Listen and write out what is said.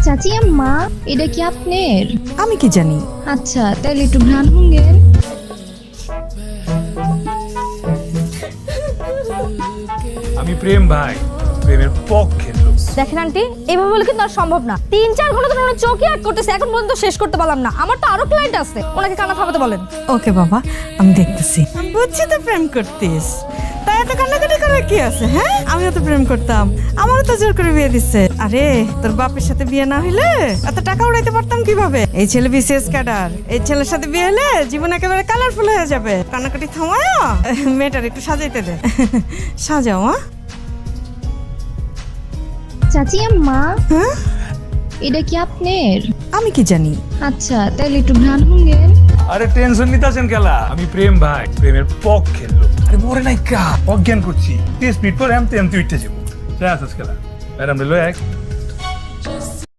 চাচি আম্মা, এটা কি আপনার? আমি কি জানি? আচ্ছা, তাহলে একটু ঘ্রাণ হুঙ্গেন। আমি প্রেম ভাই, প্রেমের পক্ষের লোক। দেখেন আন্টি, এইভাবে বলে কিন্তু আর সম্ভব না। 3-4 ঘন্টা ধরে উনি চোখই আট করতেছে, এখন পর্যন্ত শেষ করতে পারলাম না। আমার তো আরো ক্লায়েন্ট আছে, ওনাকে কানা থামাতে বলেন। ওকে বাবা, আমি দেখতেছি। বুঝছি তো প্রেম করতিস, তাই এত কান্নাকাটি করার কি আছে? হ্যাঁ, আমিও তো প্রেম করতাম, আমারও তো জোর করে বিয়ে দিচ্ছে। আরে তোর বাপের সাথে বিয়ে না হইলে এত টাকা উড়াইতে পারতাম কিভাবে? এই ছেলে বিসিএস ক্যাডার, এই ছেলের সাথে বিয়ে হলে জীবন একেবারে কালারফুল হয়ে যাবে। কান্নাকাটি থামায়, মেয়েটার একটু সাজাইতে দে। সাজাও। চাচি আম্মা, হ্যাঁ, এটা কি আপনার? আমি কি জানি? আচ্ছা, তাহলে একটু ঘ্রাণ হুঙ্গেন। আরে টেনশন নিতেছেন খেলা, আমি প্রেম ভাই, প্রেমের পক্ষের লোক। আরে মরে নাই কা অজ্ঞান করছি, 30 মিনিট পর এমতে উঠতে যাবো। আসিস খেলা ম্যাডাম রে লয় এক।